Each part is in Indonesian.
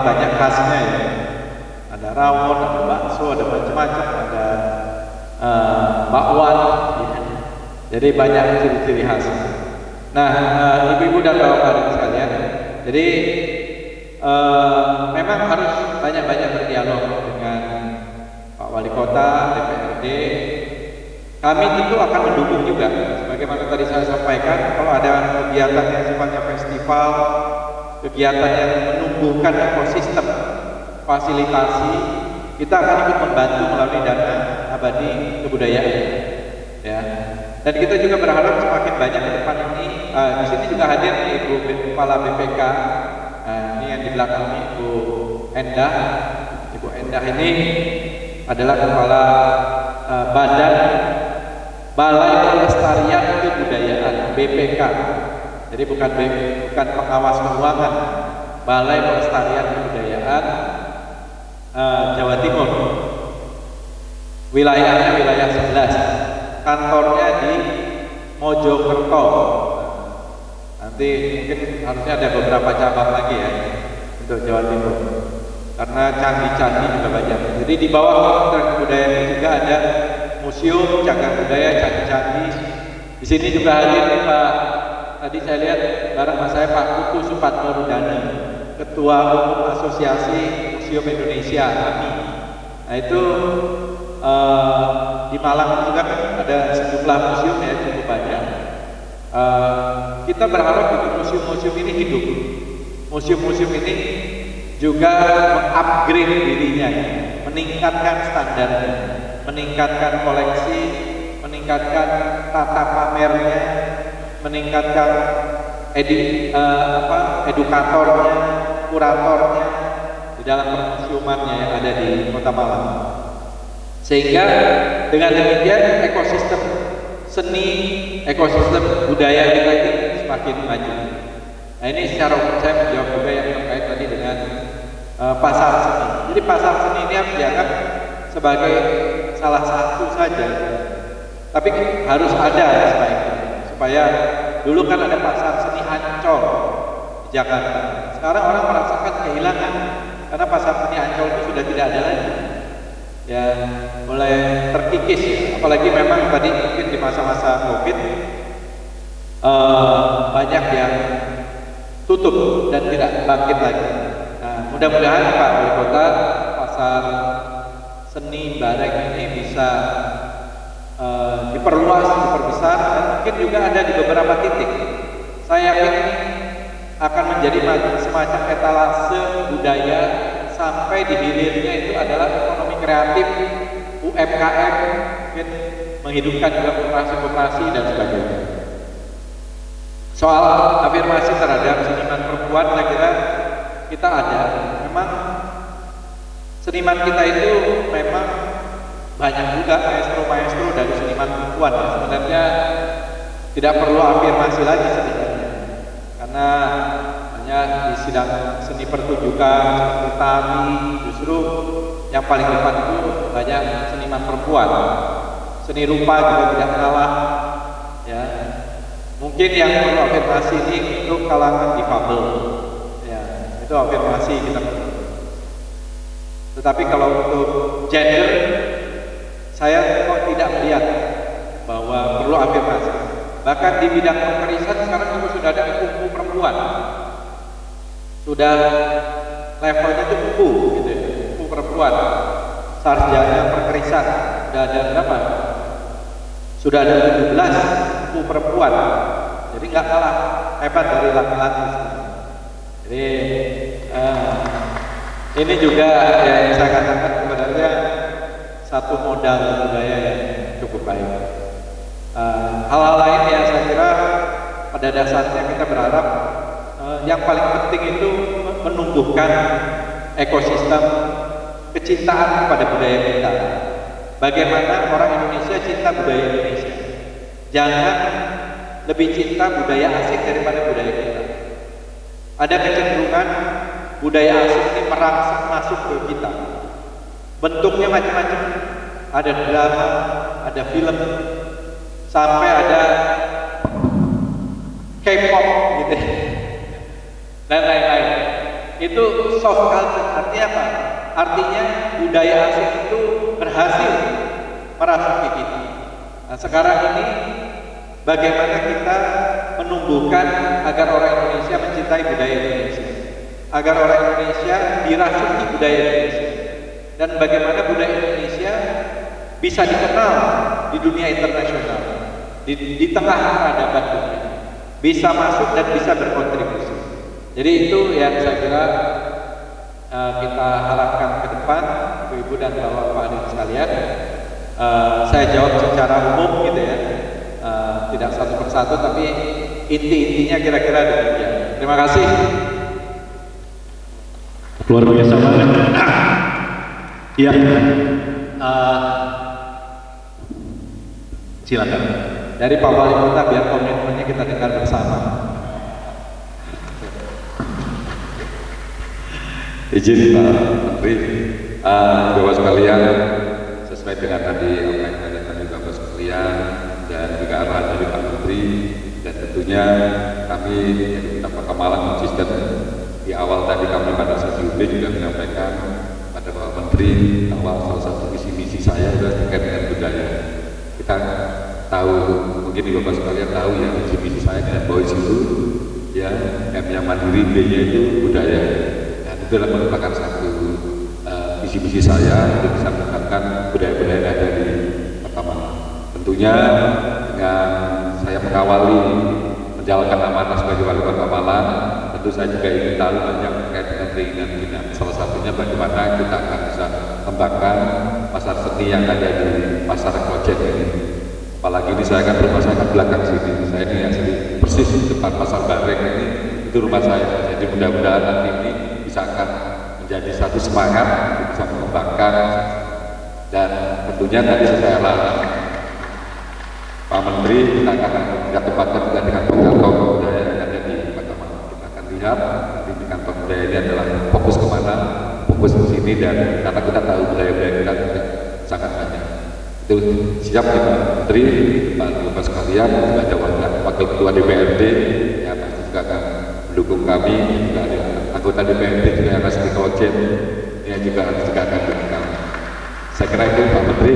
banyak khasnya ya. Ada rawon, ada bakso, ada macam-macam, ada bakwan. Ya. Jadi banyak ciri-ciri khas. Nah, ibu-ibu dan bapak-bapak sekalian, jadi memang harus banyak-banyak berdialog dengan Pak Wali Kota, DPRD. Kami tentu akan mendukung juga, sebagaimana tadi saya sampaikan, kalau ada kegiatan yang sifatnya festival, kegiatan yang menumbuhkan ekosistem, fasilitasi, kita akan ikut membantu melalui dana abadi kebudayaan. Ya. Dan kita juga berharap semakin banyak ke depan ini. Di sini juga hadir Ibu Kepala BPK. Ini yang di belakang ini Ibu Endah. Ibu Endah ini adalah Kepala Badan Balai Pelestarian Kebudayaan (BPK). Jadi bukan pengawas keuangan, Balai Pelestarian Kebudayaan Jawa Timur. Wilayahnya wilayah 11. Kantornya di Mojokerto. Nanti mungkin harusnya ada beberapa cabang lagi ya untuk Jawa Timur. Karena candi-candi juga banyak. Jadi di bawah Kementerian Kebudayaan ini juga ada museum, cagar budaya, candi-candi. Di sini juga hadir nih Pak. Tadi saya lihat bareng mas saya Pak Kuku Supatmorudana, Ketua Umum Asosiasi Museum Indonesia (AMI). Nah itu di Malang juga kan ada sejumlah museum ya, cukup banyak. Kita berharap itu museum-museum ini hidup. Museum-museum ini juga mengupgrade dirinya, meningkatkan standarnya, meningkatkan koleksi, meningkatkan tata pamernya, meningkatkan edukatornya, kuratornya di dalam permuseumannya yang ada di Kota Malang. Sehingga dengan demikian ekosistem seni, ekosistem budaya kita ini semakin maju. Nah ini secara umum saya menjawab juga yang terkait tadi dengan pasar seni. Jadi pasar seni ini harus dianggap sebagai salah satu saja, tapi harus ada sebaiknya. Supaya dulu kan ada pasar seni Ancol di Jakarta. Sekarang orang merasakan kehilangan karena pasar seni Ancol itu sudah tidak ada lagi. Ya mulai terkikis ya. Apalagi memang tadi mungkin di masa-masa Covid banyak yang tutup dan tidak bangkit lagi. Nah, mudah-mudahan Pak Wali Kota pasar seni Bareng ini bisa diperluas, diperbesar, dan mungkin juga ada di beberapa titik. Saya yakin ini akan menjadi semacam etalase budaya sampai di hilirnya itu adalah ekonomi kreatif, UMKM, mungkin menghidupkan juga koperasi-koperasi dan sebagainya. Soal afirmasi terhadap seniman perempuan, saya kira kita ada. Memang seniman kita itu memang banyak juga maestro-maestro dari seniman perempuan. Sebenarnya tidak perlu afirmasi lagi sebenarnya, karena hanya di sidang seni pertunjukan, seperti tari, justru yang paling depan itu banyak seniman perempuan. Seni rupa juga tidak kalah. Ya, mungkin yang perlu afirmasi ini untuk kalangan difabel. Ya, itu afirmasi kita perlu. Tetapi kalau untuk gender, saya kok tidak melihat bahwa perlu afirmasi. Bahkan di bidang pengkerisan sekarang juga sudah ada kupu perempuan. Sudah levelnya itu kupu gitu ya, kupu perempuan. Sarjana perkerisan sudah ada berapa? Sudah ada 17 kupu perempuan. Jadi nggak kalah hebat dari laki-laki. Jadi ini juga yang saya katakan sebenarnya satu modal budaya yang cukup baik. Hal-hal lain yang saya kira pada dasarnya kita berharap yang paling penting itu menumbuhkan ekosistem kecintaan kepada budaya kita. Bagaimana orang Indonesia cinta budaya Indonesia. Jangan lebih cinta budaya asing daripada budaya kita. Ada kecenderungan budaya asing ini merangsek masuk ke kita. Bentuknya macam-macam. Ada drama, ada film, sampai ada K-pop gitu dan lain-lain. itu soft culture. Artinya apa? Artinya budaya asing itu berhasil merasuki kita. Nah, sekarang ini bagaimana kita menumbuhkan agar orang Indonesia mencintai budaya Indonesia, agar orang Indonesia dirasuki budaya Indonesia, dan bagaimana budaya Indonesia bisa dikenal di dunia internasional, di tengah peradaban dunia, bisa masuk dan bisa berkontribusi. Jadi itu yang saya kira kita harapkan ke depan, Ibu-ibu dan Bapak hadirin sekalian. Saya jawab secara umum gitu ya, tidak satu persatu, tapi inti-intinya kira-kira demikian. Terima kasih. Luar biasa banget. Iya. Silakan. Dari Pak Wali Kota biar komitmennya kita dengar bersama. Izin Pak Menteri, Bapak sekalian, sesuai dengan tadi apa yang ditanyakan juga Bapak sekalian dan juga arahan dari Pak Menteri, dan tentunya kami dari Kota Pakamalan konsisten di awal tadi kami pada saat diundi juga menyampaikan pada Bapak Menteri bahwa salah satu misi saya adalah terkait dengan budaya. Kita tahu, mungkin Bapak sekalian tahu ya, misi saya dengan Boys itu ya, M-nya mandiri, B-nya itu budaya. Itu adalah merupakan satu visi-misi saya untuk bisa mengembangkan budaya-budaya yang ada di Pakamalan. Tentunya dengan saya mengawali menjalankan amanah sebagai wali Pakamalan, tentu saya juga ingin tahu banyak terkait dengan keinginan. Salah satunya bagaimana kita akan bisa kembangkan pasar seni yang ada di pasar Klojen ini. Apalagi ini saya kan rumah saya kan belakang sini. Saya ini asli persis di depan pasar Bareng ini, itu rumah saya. Jadi mudah-mudahan nanti ini akan menjadi satu semangat untuk bisa mengembangkan, dan tentunya tadi saya larang Pak Menteri, kita tempatkan juga dengan kantong budaya yang ada di Pakamalan. Kita akan lihat nanti di kantong budaya ini adalah fokus kemana, fokus ke sini, dan karena kita tahu budaya-budaya kita juga sangat banyak. Itu siap ya Pak Menteri, Pak Bapak sekalian, juga ada Wakil Ketua DPRD yang pasti juga akan mendukung kami, juga ada anggota DPRD juga yang masih di Klojen yang juga akan mendukung kami. Saya kira itu Pak Menteri.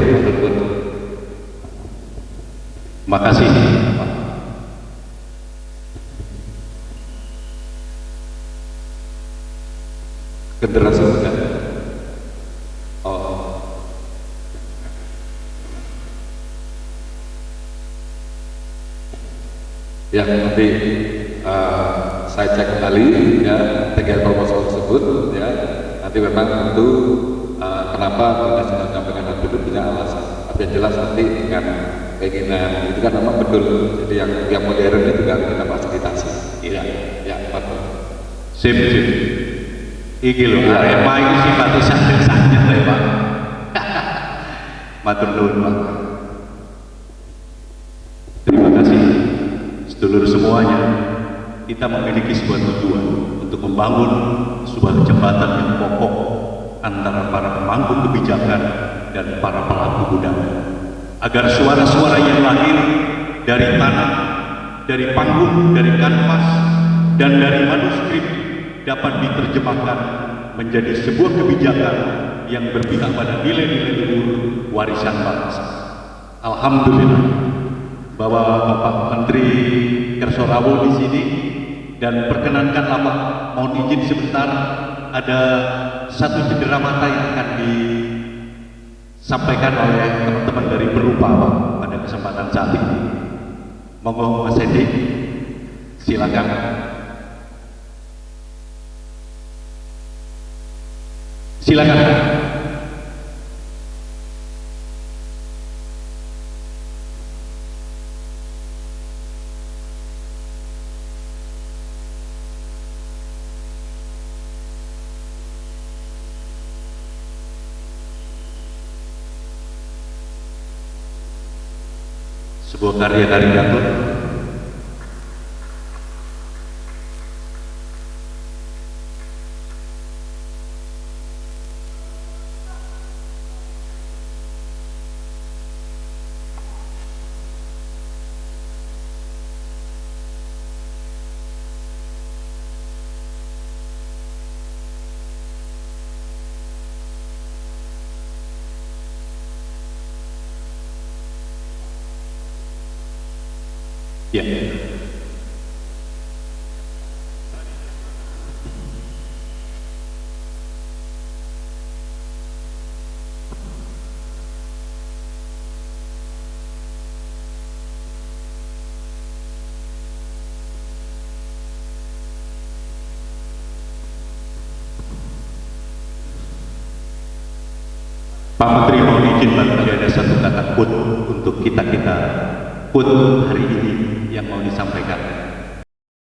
Terima kasih. Generasi muda. Ya, nanti saya cek kembali ya terkait proposal tersebut ya. Nanti memang tentu kenapa kita sudah menyampaikan itu punya alasan. Tapi yang jelas nanti dengan keinginan itu kan memang betul. Jadi yang modern itu juga kita fasilitasi. Iya, ya, betul. Sip. Iki lho, Arema iki sifatnya santai-santai ya Pak. Matur nuwun Pak. Terima kasih sedulur semuanya. Kita memiliki sebuah tujuan untuk membangun sebuah jembatan yang kokoh antara para pemangku kebijakan dan para pelaku budaya, agar suara-suara yang lahir dari tanah, dari panggung, dari kanvas, dan dari manuskrip dapat diterjemahkan menjadi sebuah kebijakan yang berpihak pada nilai-nilai luhur warisan bangsa. Alhamdulillah bahwa Bapak Menteri Kersorawo di sini, dan perkenankanlah Pak, mohon izin sebentar, ada satu cendera mata yang akan disampaikan oleh teman-teman dari Berupa Pak pada kesempatan saat ini. Monggo Mas Hendi, silakan. Silakan. Sebuah karya karikatur Ya. Pak Menteri, mohon izin barangkali ada satu kata quote untuk kita-kita quote hari ini yang mau disampaikan.